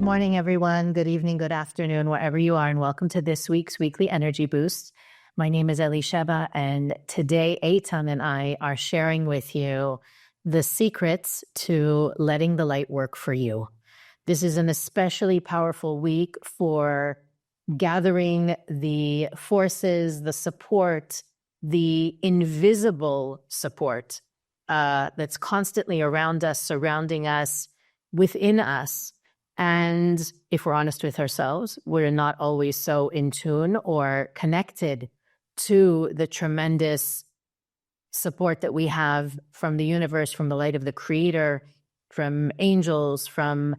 morning, everyone. Good evening, good afternoon, wherever you are, and welcome to this week's Weekly Energy Boost. My name is Elisheba, and today Eitan and I are sharing with you the secrets to letting the light work for you. This is an especially powerful week for gathering the forces, the support, the invisible support that's constantly around us, surrounding us, within us. And if we're honest with ourselves, we're not always so in tune or connected to the tremendous support that we have from the universe, from the light of the Creator, from angels, from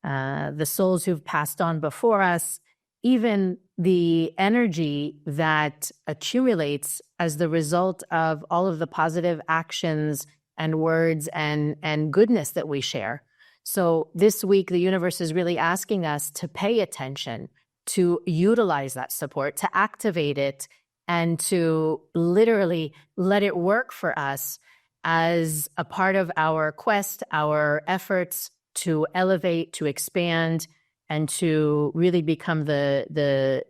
the souls who've passed on before us, even the energy that accumulates as the result of all of the positive actions and words and goodness that we share. So this week, the universe is really asking us to pay attention, to utilize that support, to activate it, and to literally let it work for us as a part of our quest, our efforts to elevate, to expand, and to really become the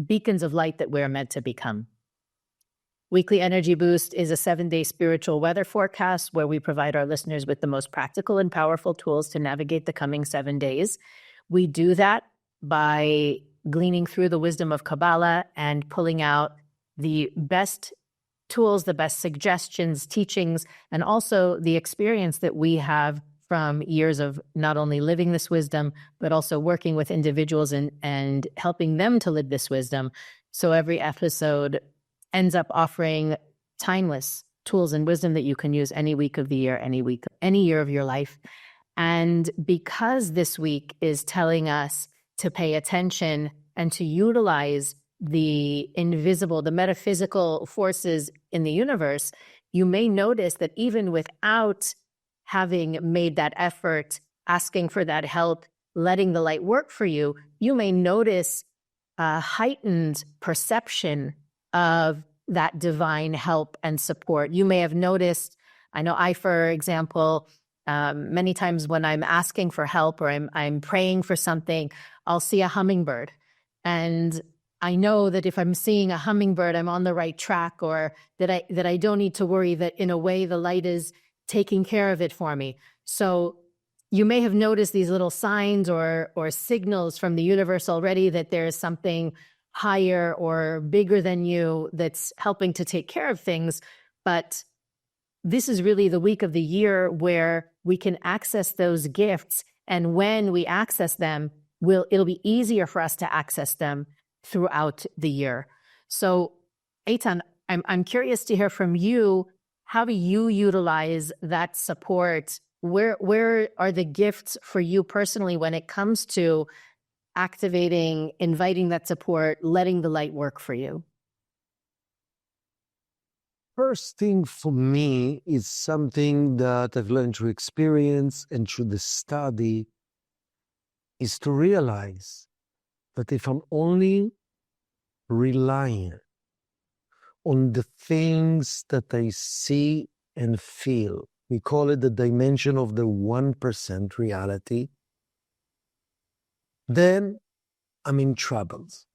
beacons of light that we're meant to become. Weekly Energy Boost is a 7-day spiritual weather forecast where we provide our listeners with the most practical and powerful tools to navigate the coming 7 days. We do that by gleaning through the wisdom of Kabbalah and pulling out the best tools, the best suggestions, teachings, and also the experience that we have from years of not only living this wisdom, but also working with individuals and helping them to live this wisdom. So every episode ends up offering timeless tools and wisdom that you can use any week of the year, any year of your life. And because this week is telling us to pay attention and to utilize the invisible, the metaphysical forces in the universe, you may notice that even without having made that effort, asking for that help, letting the light work for you, you may notice a heightened perception of that divine help and support. You may have noticed, I know I, for example, many times when I'm asking for help or I'm praying for something, I'll see a hummingbird. And I know that if I'm seeing a hummingbird, I'm on the right track, or that I don't need to worry, that in a way the light is taking care of it for me. So you may have noticed these little signs or signals from the universe already that there is something higher or bigger than you that's helping to take care of things. But this is really the week of the year where we can access those gifts. And when we access them, it'll be easier for us to access them throughout the year. So Eitan, I'm curious to hear from you. How do you utilize that support? Where are the gifts for you personally when it comes to activating, inviting that support, letting the light work for you? First thing for me is something that I've learned through experience and through the study, is to realize that if I'm only relying on the things that I see and feel, we call it the dimension of the 1% reality, then I'm in troubles.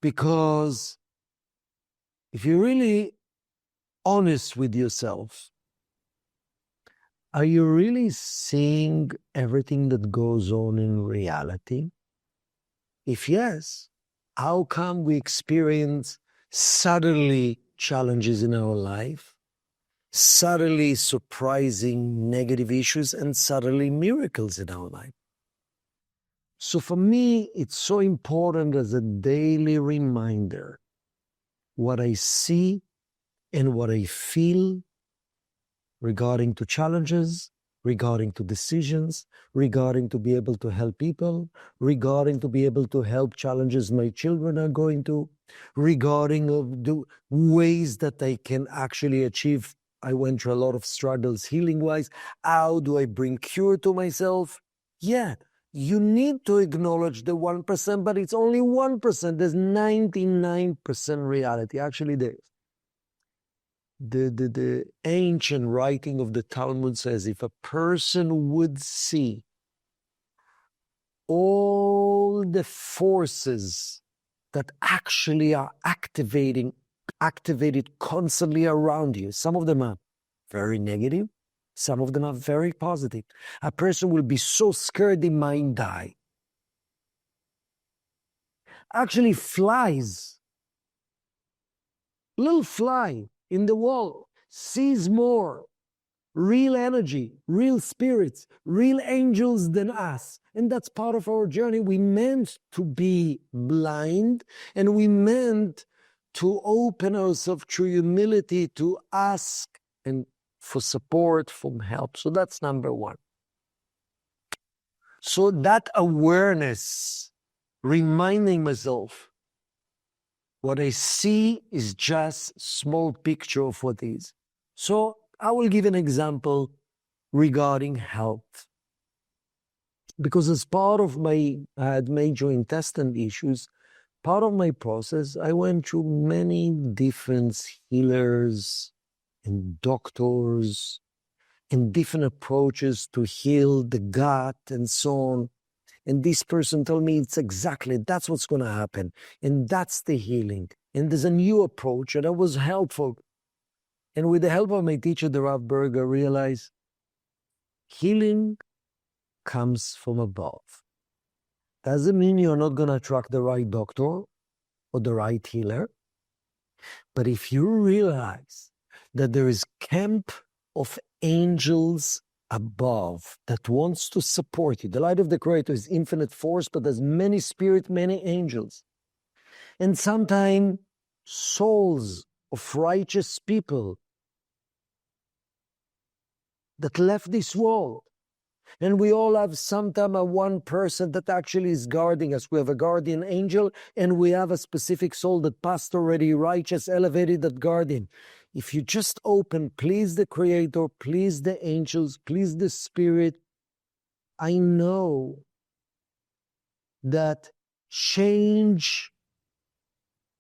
Because if you're really honest with yourself, are you really seeing everything that goes on in reality? If yes, how come we experience suddenly challenges in our life, suddenly surprising negative issues, and suddenly miracles in our life? So for me, it's so important as a daily reminder what I see and what I feel regarding to challenges, regarding to decisions, regarding to be able to help people, regarding to be able to help challenges my children are going to, regarding of the ways that I can actually achieve. I went through a lot of struggles healing-wise. How do I bring cure to myself? Yeah. You need to acknowledge the 1%, but it's only 1%. There's 99% reality. Actually, the ancient writing of the Talmud says if a person would see all the forces that actually are activated constantly around you. Some of them are very negative. Some of them are very positive. A person will be so scared they might die. Actually, flies, little fly in the wall, sees more real energy, real spirits, real angels than us. And that's part of our journey. We meant to be blind, and we meant to open ourselves through humility to ask and for support, from help. So that's number one. So that awareness, reminding myself, what I see is just small picture of what is. So I will give an example regarding health. Because as part of I had major intestine issues, part of my process, I went through many different healers and doctors and different approaches to heal the gut and so on. And this person told me that's what's going to happen. And that's the healing. And there's a new approach, and that was helpful. And with the help of my teacher, the Rav Berger, I realized healing comes from above. Doesn't mean you're not going to attract the right doctor or the right healer. But if you realize that there is camp of angels above that wants to support you, the light of the Creator is infinite force, but there's many spirits, many angels. And sometimes souls of righteous people that left this world. And we all have sometime a one person that actually is guarding us. We have a guardian angel, and we have a specific soul that passed already, righteous, elevated, that guardian. If you just open, please the Creator, please the angels, please the Spirit, I know that change,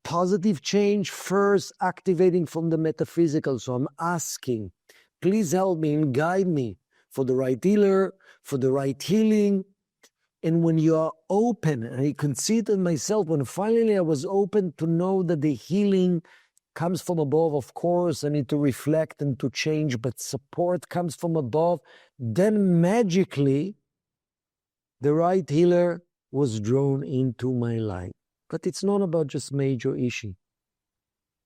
positive change, first activating from the metaphysical. So I'm asking, please help me and guide me for the right healer, for the right healing. And when you are open, and I can see it in myself, when finally I was open to know that the healing comes from above, of course, I need to reflect and to change, but support comes from above, then magically the right healer was drawn into my life. But it's not about just major issue.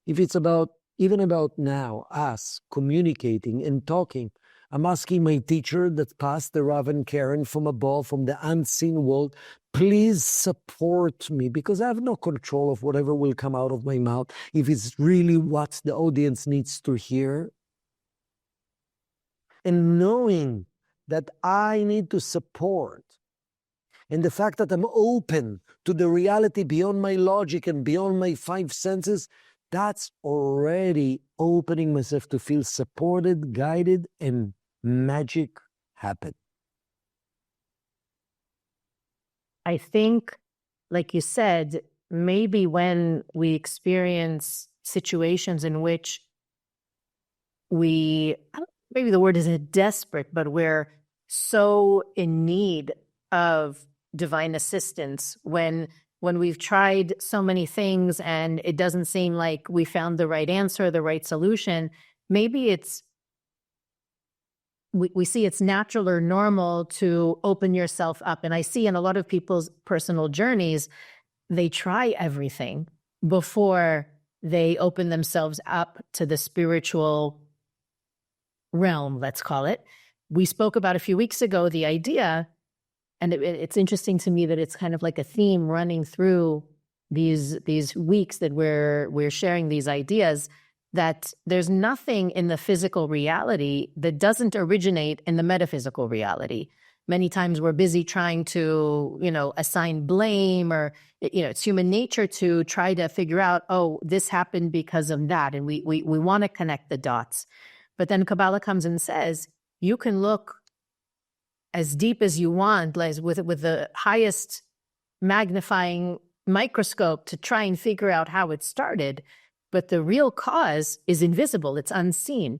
If it's about, even about now, us communicating and talking, I'm asking my teacher that passed, the Rav and Karen, from above, from the unseen world, please support me, because I have no control of whatever will come out of my mouth, if it's really what the audience needs to hear. And knowing that I need to support, and the fact that I'm open to the reality beyond my logic and beyond my five senses, that's already opening myself to feel supported, guided, and magic happen. I think, like you said, maybe when we experience situations in which maybe the word isn't desperate, but we're so in need of divine assistance, when we've tried so many things and it doesn't seem like we found the right answer, the right solution, maybe we see it's natural or normal to open yourself up. And I see in a lot of people's personal journeys, they try everything before they open themselves up to the spiritual realm, let's call it. We spoke about a few weeks ago the idea, and it's interesting to me that it's kind of like a theme running through these weeks that we're sharing these ideas, that there's nothing in the physical reality that doesn't originate in the metaphysical reality. Many times we're busy trying to, assign blame, or, it's human nature to try to figure out, oh, this happened because of that. And we want to connect the dots. But then Kabbalah comes and says, you can look as deep as you want, like with the highest magnifying microscope to try and figure out how it started. But the real cause is invisible, it's unseen.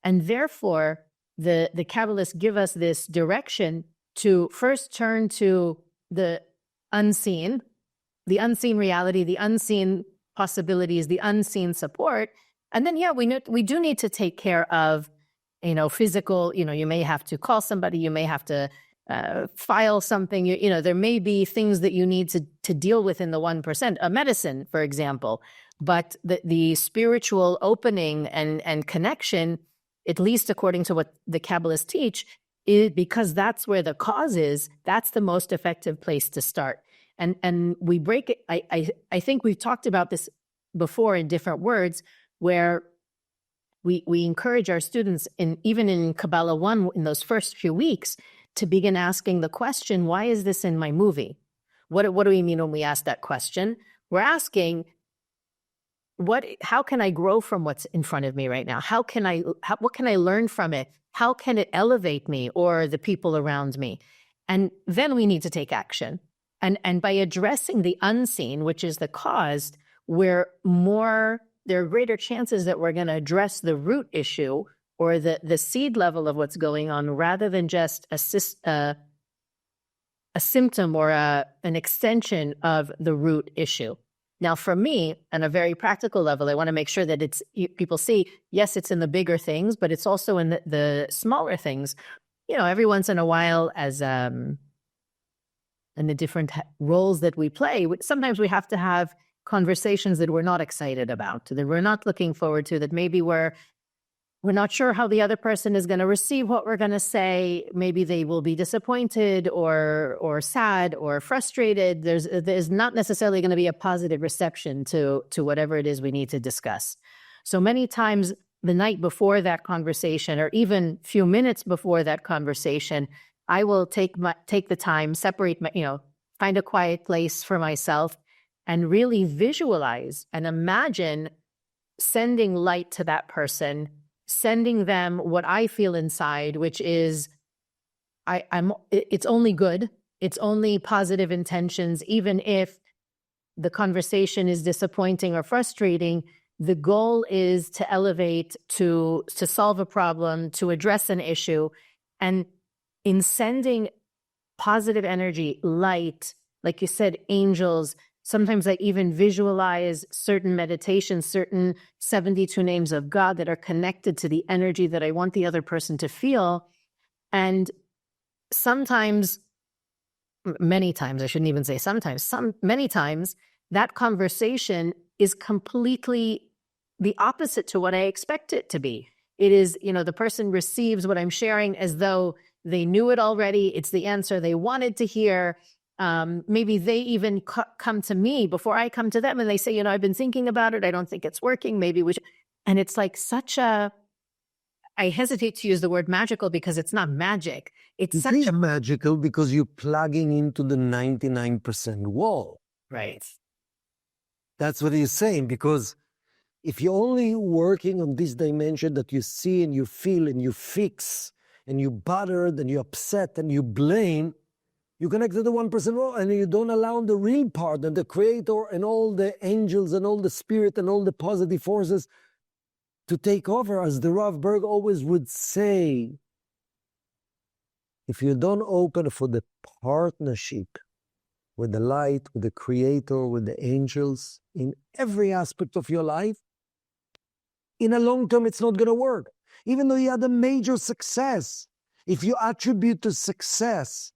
And therefore, the Kabbalists give us this direction to first turn to the unseen reality, the unseen possibilities, the unseen support. And then, yeah, we do need to take care of, physical, you may have to call somebody, you may have to file something, there may be things that you need to deal with in the 1%, a medicine, for example. But the spiritual opening and connection, at least according to what the Kabbalists teach, is because that's where the cause is, that's the most effective place to start. And we break it. I think we've talked about this before in different words, where we encourage our students, even in Kabbalah 1, in those first few weeks, to begin asking the question, why is this in my movie? What do we mean when we ask that question? We're asking, how can I grow from what's in front of me right now? What can I learn from it? How can it elevate me or the people around me? And then we need to take action. And by addressing the unseen, which is the cause, there are greater chances that we're going to address the root issue or the seed level of what's going on, rather than just a symptom or an extension of the root issue. Now, for me, on a very practical level, I want to make sure that people see, yes, it's in the bigger things, but it's also in the smaller things. Every once in a while, as in the different roles that we play, sometimes we have to have conversations that we're not excited about, that we're not looking forward to, that maybe we're not sure how the other person is going to receive what we're going to say. Maybe they will be disappointed or sad or frustrated. There's not necessarily going to be a positive reception to whatever it is we need to discuss. So many times the night before that conversation, or even few minutes before that conversation, I will take the time, find a quiet place for myself, and really visualize and imagine sending light to that person, sending them what I feel inside, which is it's only good. It's only positive intentions. Even if the conversation is disappointing or frustrating, the goal is to elevate, to solve a problem, to address an issue. And in sending positive energy, light, like you said, angels, sometimes I even visualize certain meditations, certain 72 names of God that are connected to the energy that I want the other person to feel. And sometimes, many times, I shouldn't even say sometimes, many times, that conversation is completely the opposite to what I expect it to be. It is, the person receives what I'm sharing as though they knew it already. It's the answer they wanted to hear. Maybe they even come to me before I come to them, and they say, I've been thinking about it. I don't think it's working. Maybe we should. And it's like I hesitate to use the word magical because it's not magic. It's magical because you're plugging into the 99% wall. Right. That's what he's saying, because if you're only working on this dimension that you see and you feel and you fix and you bothered and you upset and you blame, you connect to the 1% wall, and you don't allow the real part and the creator and all the angels and all the spirit and all the positive forces to take over. As the Rav Berg always would say, if you don't open for the partnership with the light, with the creator, with the angels, in every aspect of your life, in a long term, it's not going to work. Even though you had a major success, if you attribute the success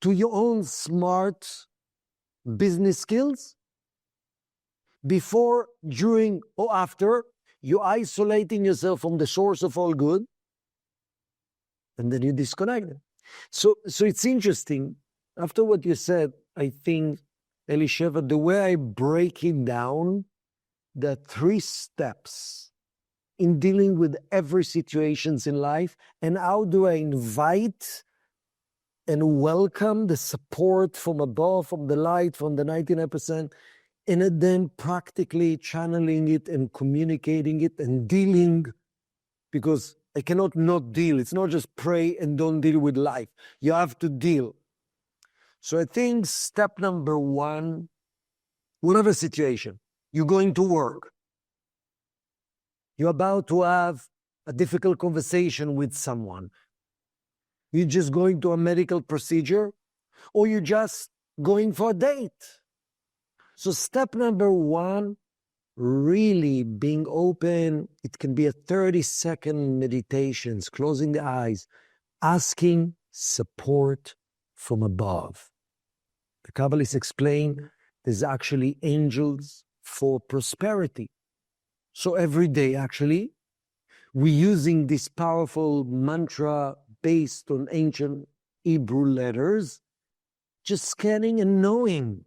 to your own smart business skills, before, during, or after, you're isolating yourself from the source of all good, and then you disconnect it. So it's interesting. After what you said, I think, Elisheva, the way I break it down, the 3 steps in dealing with every situations in life, and how do I invite and welcome the support from above, from the light, from the 99%, and then practically channeling it and communicating it and dealing, because I cannot not deal. It's not just pray and don't deal with life. You have to deal. So I think step number 1, whatever situation, you're going to work. You're about to have a difficult conversation with someone. You're just going to a medical procedure, or you're just going for a date. So step number one, really being open. It can be a 30-second meditations, closing the eyes, asking support from above. The Kabbalists explain there's actually angels for prosperity. So every day, actually, we're using this powerful mantra based on ancient Hebrew letters, just scanning and knowing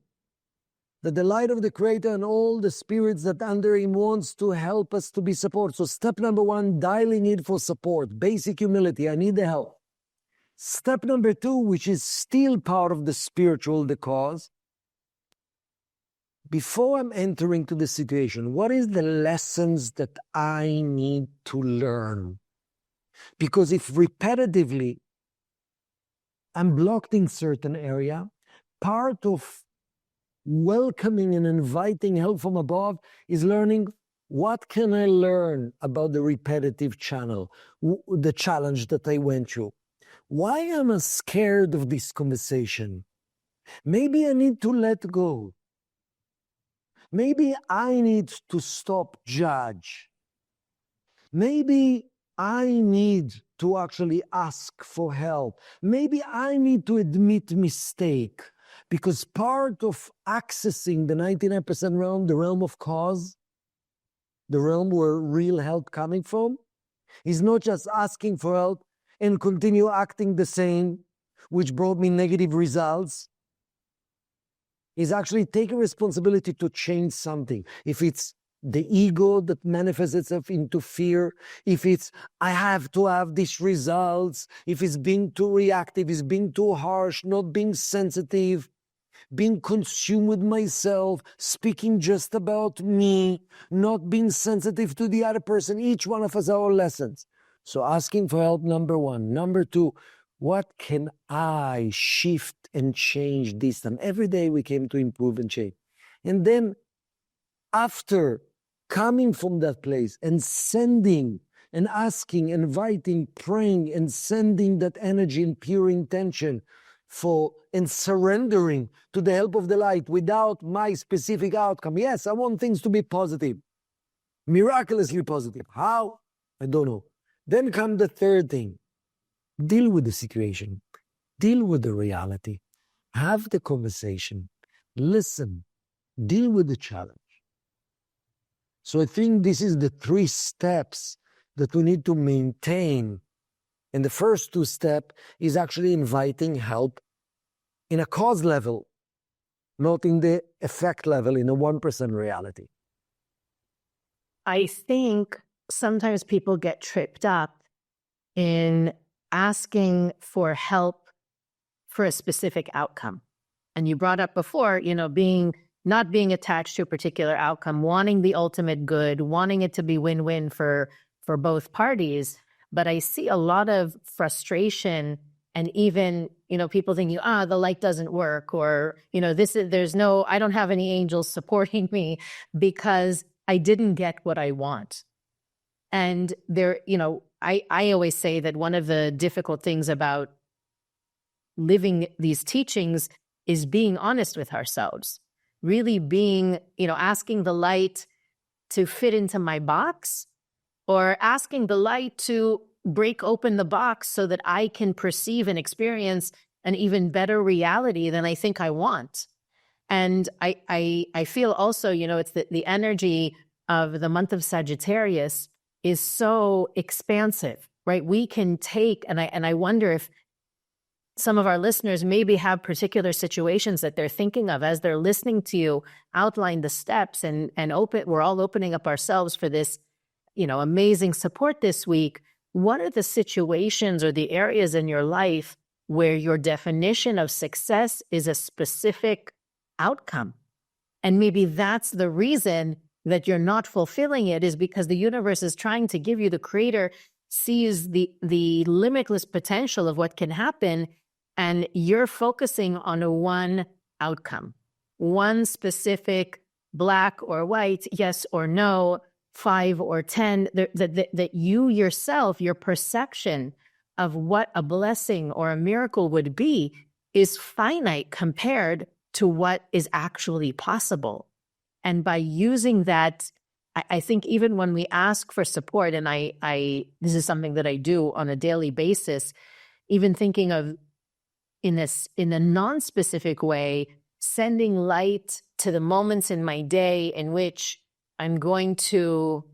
that the light of the Creator and all the spirits that under Him wants to help us to be support. So step number one, dialing in for support, basic humility. I need the help. Step number two, which is still part of the spiritual, the cause. Before I'm entering to the situation, what is the lessons that I need to learn? Because if repetitively I'm blocked in certain area, part of welcoming and inviting help from above is learning, what can I learn about the repetitive channel, the challenge that I went through? Why am I scared of this conversation? Maybe I need to let go. Maybe I need to stop judge. Maybe I need to actually ask for help. Maybe I need to admit mistake. Because part of accessing the 99% realm, the realm of cause, the realm where real help coming from, is not just asking for help and continue acting the same, which brought me negative results. Is actually taking responsibility to change something. If it's the ego that manifests itself into fear, if it's, I have to have these results, if it's being too reactive, it's being too harsh, not being sensitive, being consumed with myself, speaking just about me, not being sensitive to the other person. Each one of us our lessons. So asking for help, number one. Number two, what can I shift and change this time? Every day we came to improve and change. And then after coming from that place and sending and asking, inviting, praying and sending that energy and pure intention for and surrendering to the help of the light without my specific outcome. Yes, I want things to be positive, miraculously positive. How? I don't know. Then come the third thing. Deal with the situation. Deal with the reality. Have the conversation. Listen. Deal with the challenge. So I think this is the 3 steps that we need to maintain. And the first 2 steps is actually inviting help in a cause level, not in the effect level, in a 1% reality. I think sometimes people get tripped up in asking for help for a specific outcome. And you brought up before, not being attached to a particular outcome, wanting the ultimate good, wanting it to be win-win for both parties. But I see a lot of frustration and even, people thinking, the light doesn't work, or, I don't have any angels supporting me because I didn't get what I want. And there, I always say that one of the difficult things about living these teachings is being honest with ourselves, really being, asking the light to fit into my box, or asking the light to break open the box so that I can perceive and experience an even better reality than I think I want. And I feel also, it's the energy of the month of Sagittarius is so expansive, right? We can take, and I wonder if some of our listeners maybe have particular situations that they're thinking of as they're listening to you outline the steps and we're all opening up ourselves for this, amazing support this week. What are the situations or the areas in your life where your definition of success is a specific outcome? And maybe that's the reason that you're not fulfilling it, is because the universe is trying to give you, the Creator sees the limitless potential of what can happen, and you're focusing on one outcome, one specific black or white, yes or no, 5 or 10, that you yourself, your perception of what a blessing or a miracle would be is finite compared to what is actually possible. And by using that, I think even when we ask for support, and this is something that I do on a daily basis, even thinking of in a non-specific way, sending light to the moments in my day in which I'm going to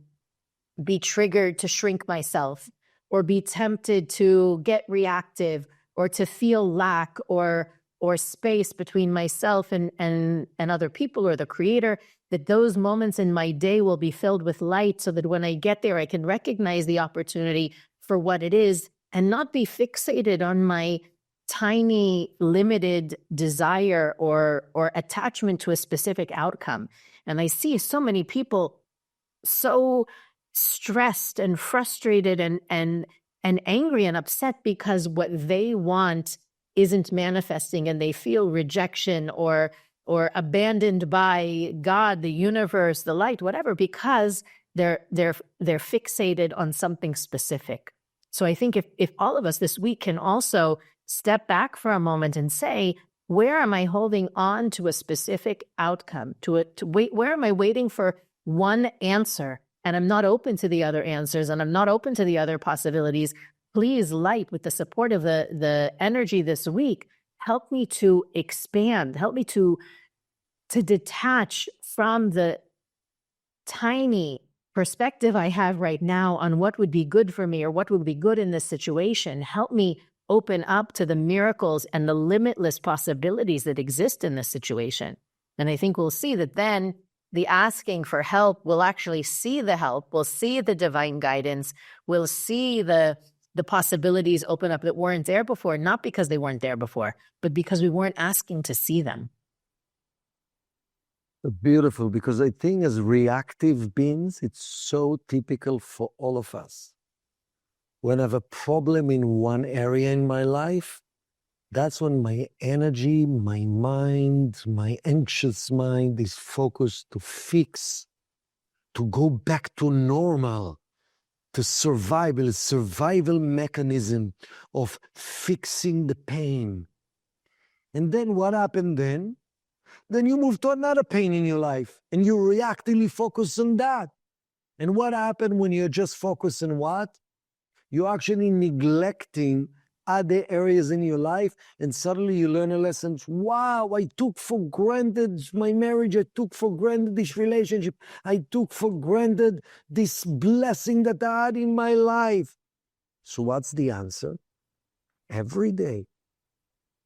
be triggered to shrink myself, or be tempted to get reactive, or to feel lack or space between myself and other people or the creator, that those moments in my day will be filled with light, so that when I get there, I can recognize the opportunity for what it is and not be fixated on my tiny, limited desire or attachment to a specific outcome. And I see so many people so stressed and frustrated and angry and upset because what they want isn't manifesting, and they feel rejection or abandoned by God, the universe, the light, whatever, because they're fixated on something specific. So I think if all of us this week can also step back for a moment and say, where am I holding on to a specific outcome? Where am I waiting for one answer, and I'm not open to the other answers, and I'm not open to the other possibilities? Please, light, with the support of the energy this week, help me to expand, help me to detach from the tiny perspective I have right now on what would be good for me or what would be good in this situation. Help me open up to the miracles and the limitless possibilities that exist in this situation. And I think we'll see that then the asking for help will actually see the help, we'll see the divine guidance, we'll see the possibilities open up that weren't there before, not because they weren't there before, but because we weren't asking to see them. Beautiful, because I think as reactive beings, it's so typical for all of us. When I have a problem in one area in my life, that's when my energy, my mind, my anxious mind is focused to fix, to go back to normal, to survival mechanism of fixing the pain. And then what happened then? Then you move to another pain in your life and you reactively focus on that. And what happened when you're just focused on what? You're actually neglecting other areas in your life, and suddenly you learn a lesson. Wow, I took for granted my marriage. I took for granted this relationship. I took for granted this blessing that I had in my life. So what's the answer? Every day,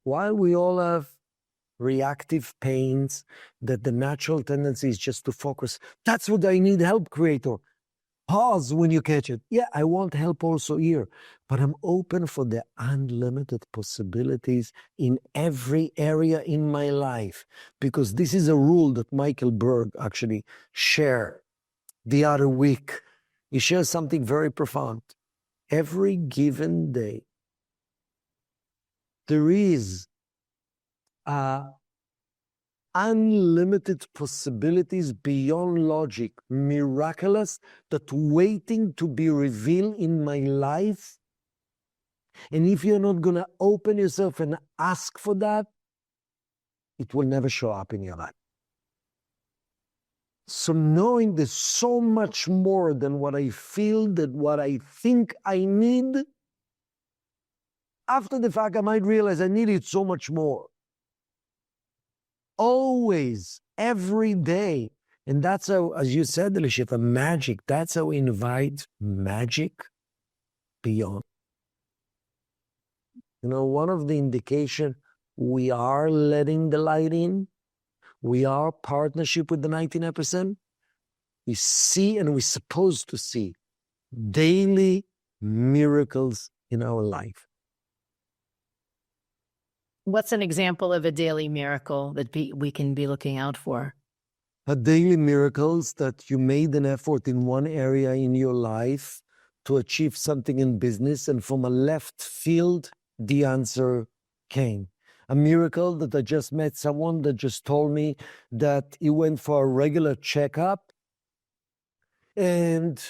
while we all have reactive pains, that the natural tendency is just to focus. That's what I need help, Creator. Pause when you catch it. Yeah, I want help also here, but I'm open for the unlimited possibilities in every area in my life, because this is a rule that Michael Berg actually shared the other week. He shares something very profound. Every given day, there is unlimited possibilities beyond logic, miraculous, that waiting to be revealed in my life. And if you're not going to open yourself and ask for that, it will never show up in your life. So knowing there's so much more than what I feel, than what I think I need, after the fact I might realize I needed so much more. Always, every day. And that's how, as you said, Elisha, magic. That's how we invite magic beyond. You know, one of the indication we are letting the light in, we are partnership with the 99%. We see, and we're supposed to see, daily miracles in our life. What's an example of a daily miracle that we can be looking out for? A daily miracles that you made an effort in one area in your life to achieve something in business, and from a left field, the answer came. A miracle that I just met someone that just told me that he went for a regular checkup, and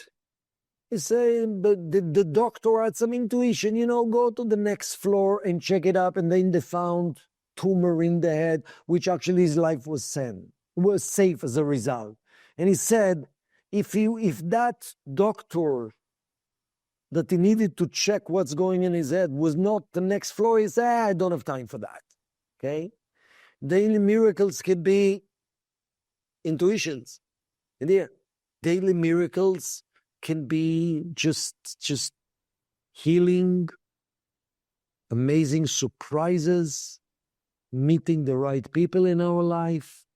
he said, but the doctor had some intuition, you know, go to the next floor and check it up. And then they found tumor in the head, which actually his life was safe as a result. And he said, if that doctor that he needed to check what's going in his head was not the next floor, he said, I don't have time for that. Okay? Daily miracles can be intuitions. And yeah, daily miracles can be just healing, amazing surprises, meeting the right people in our life,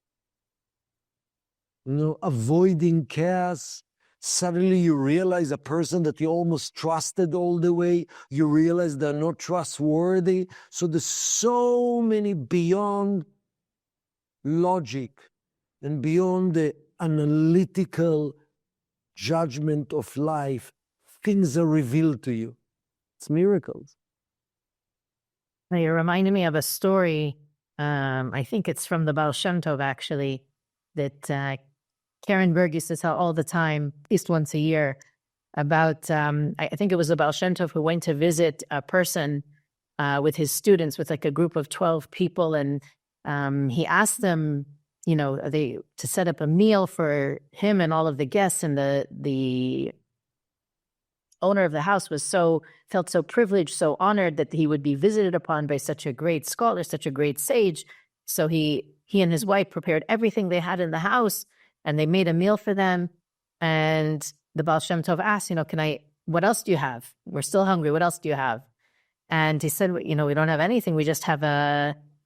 avoiding chaos. Suddenly you realize a person that you almost trusted all the way, you realize they're not trustworthy. So there's so many beyond logic and beyond the analytical judgment of life, things are revealed to you. It's miracles. Now, you're reminding me of a story, I think it's from the Baal Shem Tov, actually, that Karen Berg used to tell all the time, at least once a year, about, I think it was the Baal Shem Tov who went to visit a person with his students, with like a group of 12 people, and he asked them, to set up a meal for him and all of the guests, and the owner of the house felt so privileged, so honored that he would be visited upon by such a great scholar, such a great sage. So he and his wife prepared everything they had in the house, and they made a meal for them. And the Baal Shem Tov asked, what else do you have? We're still hungry. What else do you have? And he said, we don't have anything. We just have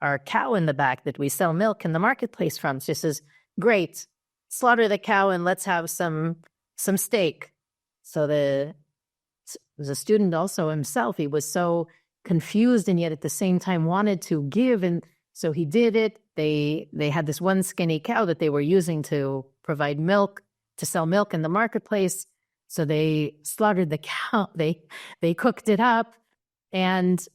our cow in the back that we sell milk in the marketplace from. So he says, great, slaughter the cow and let's have some steak. So it was a student also himself. He was so confused and yet at the same time wanted to give. And so he did it. They had this one skinny cow that they were using to provide milk, to sell milk in the marketplace. So they slaughtered the cow. They cooked it up. And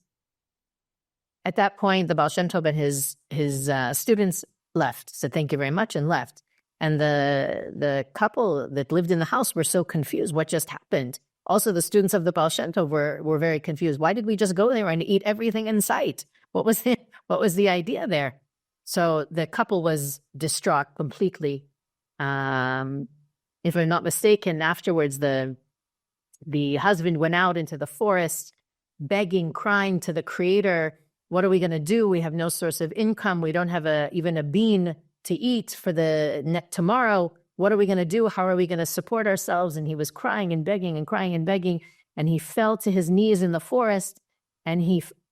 at that point, the Baal Shem Tov and his students left, said thank you very much, and left. And the couple that lived in the house were so confused. What just happened? Also, the students of the Baal Shem Tov were very confused. Why did we just go there and eat everything in sight? What was the idea there? So the couple was distraught completely. If I'm not mistaken, afterwards the husband went out into the forest, begging, crying to the Creator, what are we going to do? We have no source of income. We don't have even a bean to eat for the tomorrow. What are we going to do? How are we going to support ourselves? And he was crying and begging and crying and begging. And he fell to his knees in the forest. And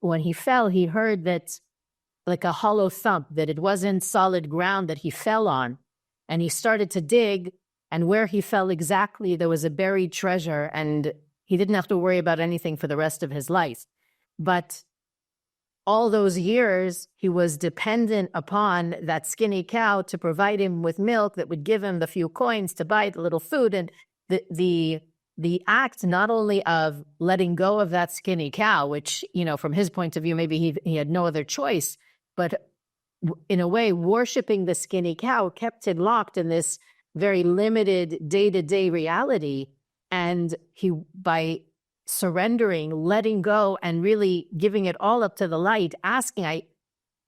when he fell, he heard that like a hollow thump, that it wasn't solid ground that he fell on. And he started to dig. And where he fell exactly, there was a buried treasure. And he didn't have to worry about anything for the rest of his life. But all those years, he was dependent upon that skinny cow to provide him with milk that would give him the few coins to buy the little food. And the act not only of letting go of that skinny cow, which, from his point of view, maybe he had no other choice, but in a way, worshiping the skinny cow kept him locked in this very limited day-to-day reality. And by surrendering, letting go, and really giving it all up to the light, asking,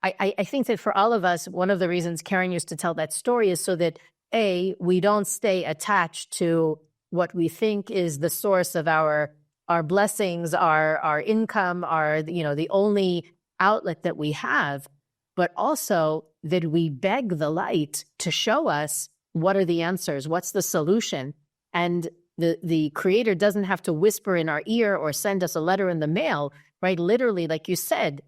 I think that for all of us, one of the reasons Karen used to tell that story is so that, we don't stay attached to what we think is the source of our blessings, our income, the only outlet that we have, but also that we beg the light to show us what are the answers, what's the solution. And the Creator doesn't have to whisper in our ear or send us a letter in the mail, right? Literally, like you said,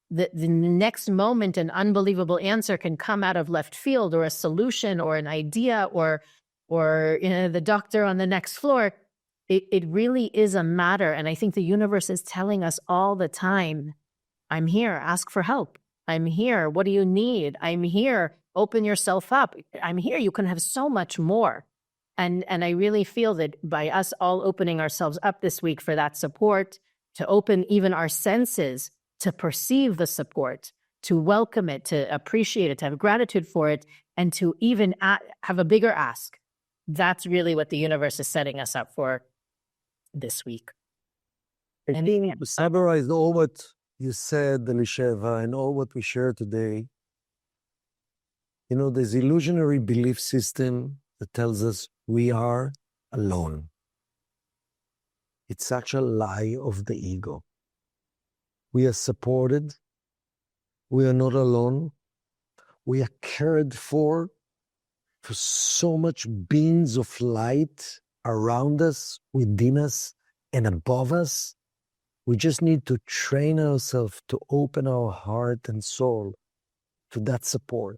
the next moment an unbelievable answer can come out of left field, or a solution, or an idea, or the doctor on the next floor. It really is a matter. And I think the universe is telling us all the time, I'm here, ask for help. I'm here. What do you need? I'm here. Open yourself up. I'm here. You can have so much more. And I really feel that by us all opening ourselves up this week for that support, to open even our senses, to perceive the support, to welcome it, to appreciate it, to have gratitude for it, and to even have a bigger ask. That's really what the universe is setting us up for this week. I think to summarize all what you said, Elisheva, and all what we share today, there's illusionary belief system that tells us we are alone. It's such a lie of the ego. We are supported. We are not alone. We are cared for so much beings of light around us, within us, and above us. We just need to train ourselves to open our heart and soul to that support.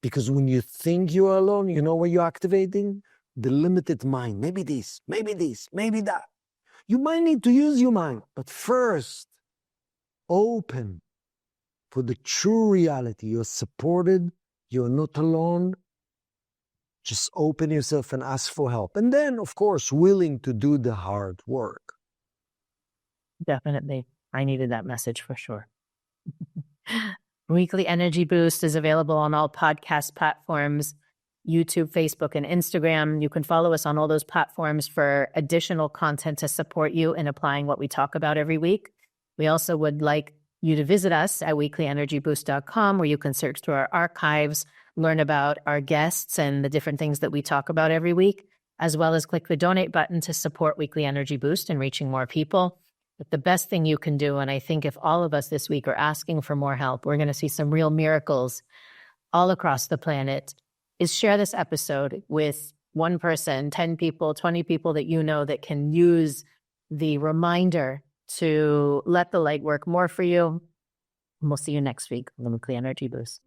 Because when you think you're alone, you know what you're activating? The limited mind. Maybe this, maybe that. You might need to use your mind, but first, open for the true reality. You're supported. You're not alone. Just open yourself and ask for help. And then, of course, willing to do the hard work. Definitely. I needed that message for sure. Weekly Energy Boost is available on all podcast platforms, YouTube, Facebook, and Instagram. You can follow us on all those platforms for additional content to support you in applying what we talk about every week. We also would like you to visit us at weeklyenergyboost.com, where you can search through our archives, learn about our guests and the different things that we talk about every week, as well as click the donate button to support Weekly Energy Boost and reaching more people. But the best thing you can do, and I think if all of us this week are asking for more help, we're going to see some real miracles all across the planet, is share this episode with one person, 10 people, 20 people that you know that can use the reminder to let the light work more for you. And we'll see you next week on the Weekly Energy Boost.